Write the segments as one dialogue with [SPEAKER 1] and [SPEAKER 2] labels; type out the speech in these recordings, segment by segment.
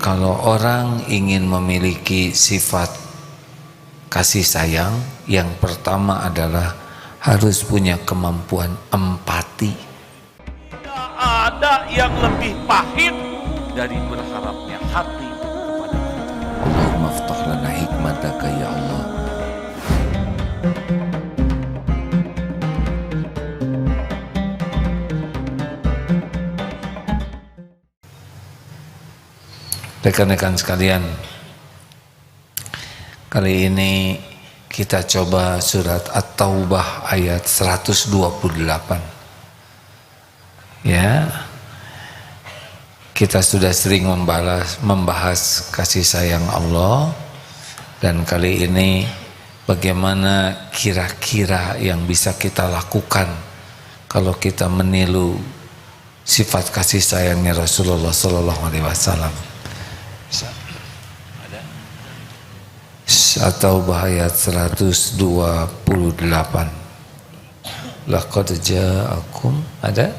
[SPEAKER 1] kalau orang ingin memiliki sifat kasih sayang, yang pertama adalah harus punya kemampuan empati.
[SPEAKER 2] Tidak ada yang lebih pahit dari berharapnya hati kepada Allah.
[SPEAKER 1] Allahumma aftah lana hikmataka ya Allah. Rekan-rekan sekalian, kali ini kita coba surat At-Taubah ayat 128. Ya, kita sudah sering membahas kasih sayang Allah, dan kali ini bagaimana kira-kira yang bisa kita lakukan kalau kita meniru sifat kasih sayangnya Rasulullah Sallallahu Alaihi Wasallam. At-Taubah ayat 128. Laqad ja'akum, ada?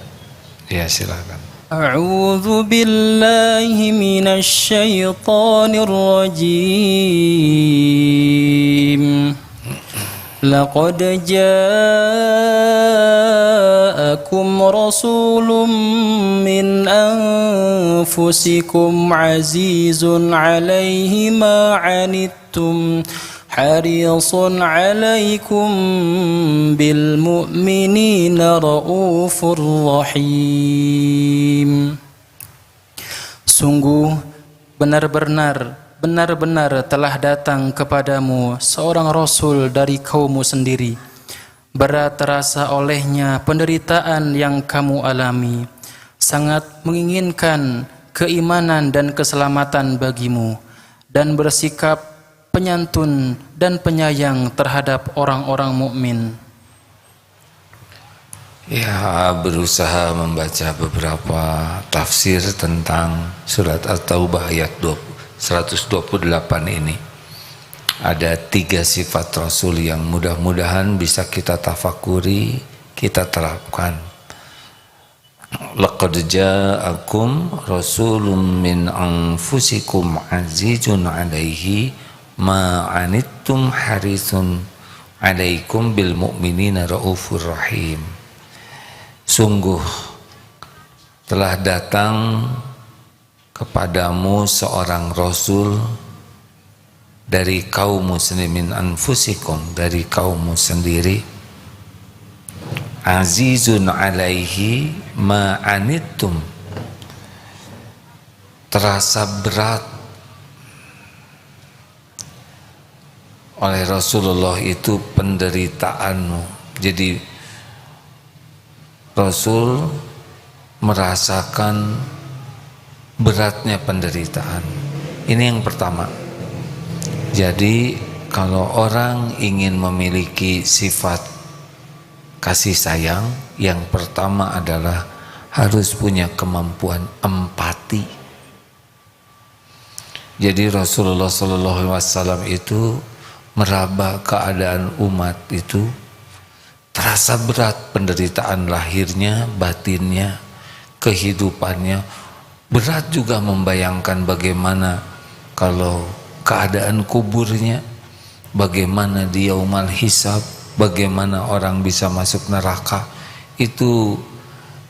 [SPEAKER 1] Ya, silakan.
[SPEAKER 3] A'udzu billahi minasy syaithanir rajim. Laqad ja'akum rasulun min anfusikum azizun 'alaihi ma 'anittum harisun 'alaikum bil mu'minina raufur rahim. Sungguh benar-benar telah datang kepadamu seorang rasul dari kaummu sendiri. Berat terasa olehnya penderitaan yang kamu alami, sangat menginginkan keimanan dan keselamatan bagimu, dan bersikap penyantun dan penyayang terhadap orang-orang mukmin.
[SPEAKER 1] Ya, berusaha membaca beberapa tafsir tentang surat At-Taubah ayat 128 ini. Ada 3 sifat Rasul yang mudah-mudahan bisa kita tafakuri, kita terapkan. Laqad ja'akum rasulun min anfusikum azizun 'alaihi ma 'anittum harisun 'alaikum bil mu'minina raufur rahim. Sungguh telah datang kepadamu seorang rasul dari kaum muslimin anfusikum, dari kaummu sendiri, azizun 'alaihi ma 'anittum, terasa berat oleh Rasulullah itu penderitaanmu. Jadi Rasul merasakan beratnya penderitaan. Ini yang pertama. Jadi kalau orang ingin memiliki sifat kasih sayang, yang pertama adalah harus punya kemampuan empati. Jadi Rasulullah SAW itu meraba keadaan umat itu, terasa berat penderitaan lahirnya, batinnya, kehidupannya. Berat juga membayangkan bagaimana kalau keadaan kuburnya, bagaimana di yaumal hisab, bagaimana orang bisa masuk neraka. Itu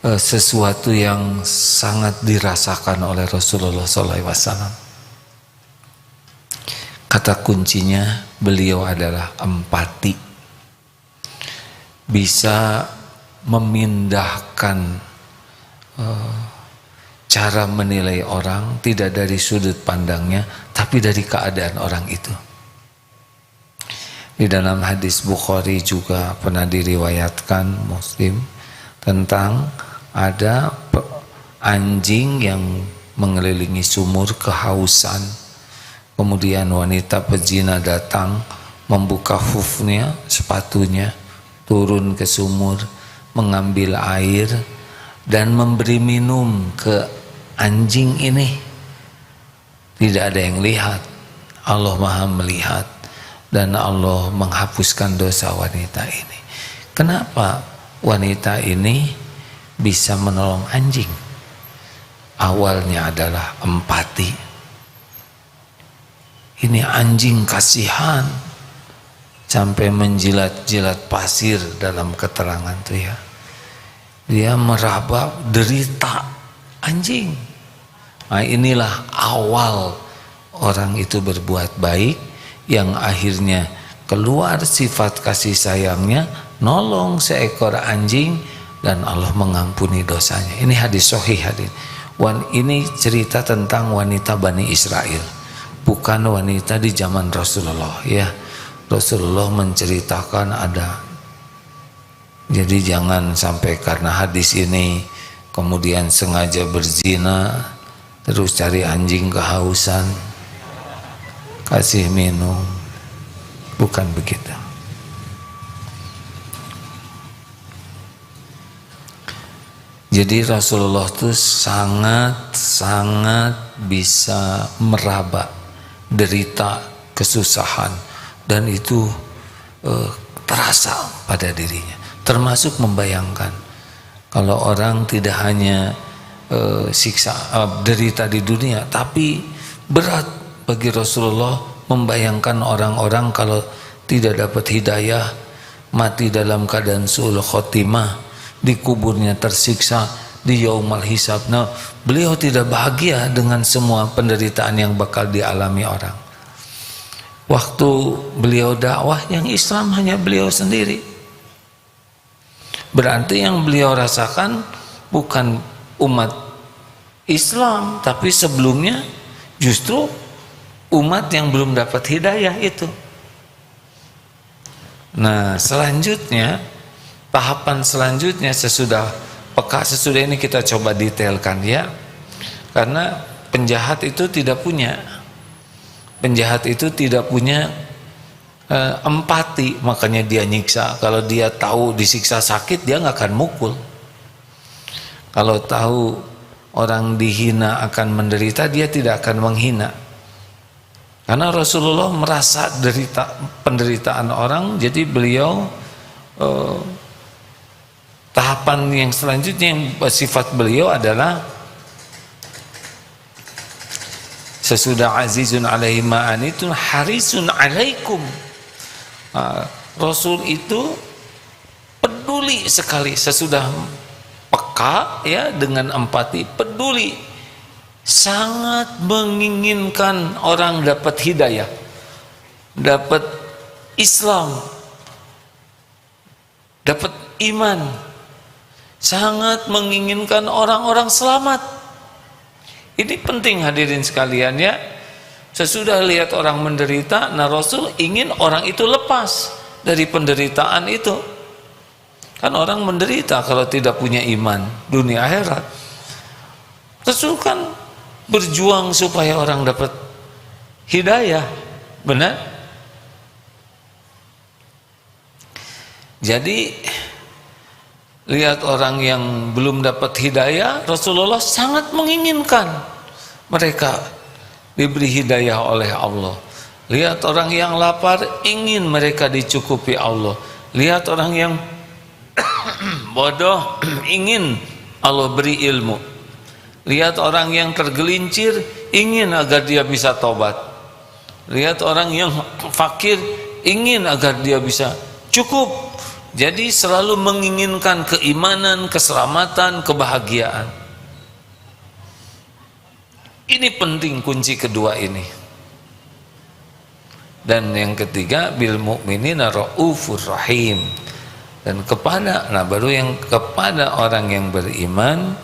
[SPEAKER 1] sesuatu yang sangat dirasakan oleh Rasulullah SAW. Kata kuncinya beliau adalah empati. Bisa memindahkan cara menilai orang tidak dari sudut pandangnya, tapi dari keadaan orang itu. Di dalam hadis Bukhari juga pernah diriwayatkan Muslim tentang ada anjing yang mengelilingi sumur kehausan. Kemudian wanita pezina datang, membuka hufnya, sepatunya, turun ke sumur, mengambil air dan memberi minum ke anjing ini. Tidak ada yang lihat, Allah Maha melihat, dan Allah menghapuskan dosa wanita ini. Kenapa wanita ini bisa menolong anjing? Awalnya adalah empati. Ini anjing kasihan sampai menjilat-jilat pasir dalam keterangan tuh ya. Dia meraba derita anjing. Nah, inilah awal orang itu berbuat baik yang akhirnya keluar sifat kasih sayangnya, nolong seekor anjing dan Allah mengampuni dosanya. Ini hadis sahih hadis. Ini cerita tentang wanita Bani Israel, bukan wanita di zaman Rasulullah ya. Rasulullah menceritakan ada. Jadi jangan sampai karena hadis ini kemudian sengaja berzina, terus cari anjing kehausan, kasih minum. Bukan begitu. Jadi Rasulullah itu sangat bisa meraba derita, kesusahan, dan itu terasa pada dirinya. Termasuk membayangkan kalau orang tidak hanya siksa derita di dunia, tapi berat bagi Rasulullah membayangkan orang-orang kalau tidak dapat hidayah, mati dalam keadaan su'ul khotimah, di kuburnya tersiksa, di yaumul hisab. Nah, beliau tidak bahagia dengan semua penderitaan yang bakal dialami orang. Waktu beliau dakwah yang Islam hanya beliau sendiri. Berarti yang beliau rasakan bukan umat Islam, tapi sebelumnya justru umat yang belum dapat hidayah itu. Nah, selanjutnya, tahapan selanjutnya sesudah ini kita coba detailkan ya. Karena penjahat itu tidak punya empati, makanya dia nyiksa. Kalau dia tahu disiksa sakit, dia nggak akan mukul. Kalau tahu orang dihina akan menderita, dia tidak akan menghina. Karena Rasulullah merasa penderitaan orang, jadi beliau tahapan yang selanjutnya yang sifat beliau adalah sesudah azizun alaihi ma'anitun harisun alaikum. Rasul itu peduli sekali, sesudah peka ya, dengan empati, peduli, sangat menginginkan orang dapat hidayah, dapat Islam, dapat iman, sangat menginginkan orang-orang selamat. Ini penting hadirin sekalian ya. Sesudah lihat orang menderita, nah Rasul ingin orang itu lepas dari penderitaan itu. Kan orang menderita kalau tidak punya iman dunia akhirat. Rasul kan berjuang supaya orang dapat hidayah, benar? Jadi lihat orang yang belum dapat hidayah, Rasulullah sangat menginginkan mereka diberi hidayah oleh Allah. Lihat orang yang lapar, ingin mereka dicukupi Allah. Lihat orang yang bodoh, ingin Allah beri ilmu. Lihat orang yang tergelincir, ingin agar dia bisa tobat. Lihat orang yang fakir, ingin agar dia bisa cukup. Jadi selalu menginginkan keimanan, keselamatan, kebahagiaan. Ini penting kunci kedua ini. Dan yang ketiga, bil mu'minina raufur rahim. Dan baru yang kepada orang yang beriman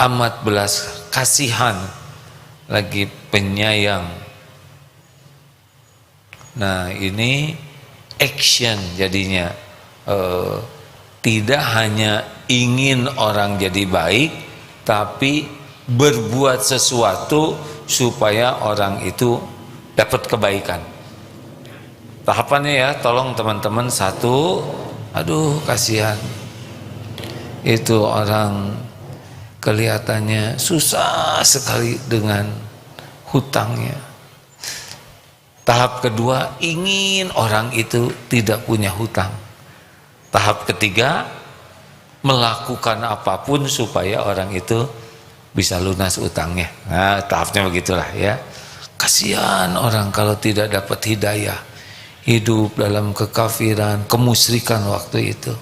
[SPEAKER 1] amat belas kasihan, lagi penyayang. Nah, ini action jadinya, tidak hanya ingin orang jadi baik, tapi berbuat sesuatu supaya orang itu dapat kebaikan. Tahapannya ya, tolong teman-teman. Satu, aduh kasihan, itu orang kelihatannya susah sekali dengan hutangnya. Tahap kedua, ingin orang itu tidak punya hutang. Tahap ketiga, melakukan apapun supaya orang itu bisa lunas utangnya. Nah, tahapnya begitulah ya. Kasihan orang kalau tidak dapat hidayah, hidup dalam kekafiran, kemusyrikan waktu itu.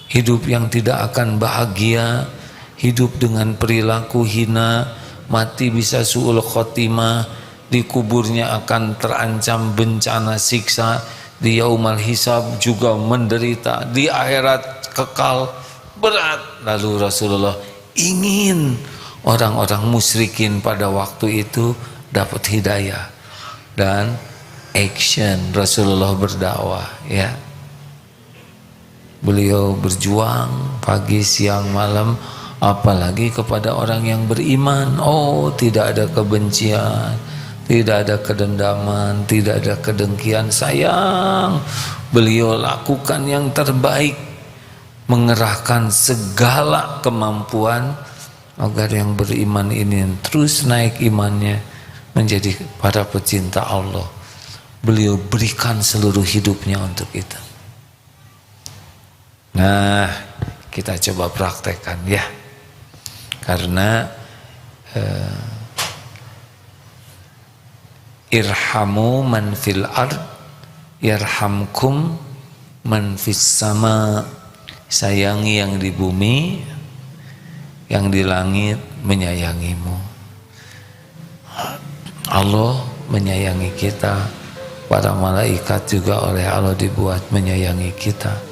[SPEAKER 1] Hidup yang tidak akan bahagia, hidup dengan perilaku hina, mati bisa su'ul khotimah, di kuburnya akan terancam bencana siksa, di yaumal hisab juga menderita, di akhirat kekal berat. Lalu Rasulullah ingin orang-orang musyrikin pada waktu itu dapat hidayah, dan action Rasulullah berdakwah, ya. Beliau berjuang pagi, siang, malam, apalagi kepada orang yang beriman. Oh, tidak ada kebencian, tidak ada kedendaman, tidak ada kedengkian. Sayang, beliau lakukan yang terbaik, mengerahkan segala kemampuan agar yang beriman ini terus naik imannya menjadi para pecinta Allah. Beliau berikan seluruh hidupnya untuk itu. Nah, kita coba praktekkan ya, karena irhamu man fil ard yarhamkum man fis sama. Sayangi yang di bumi, yang di langit menyayangimu. Allah menyayangi kita, para malaikat juga oleh Allah dibuat menyayangi kita.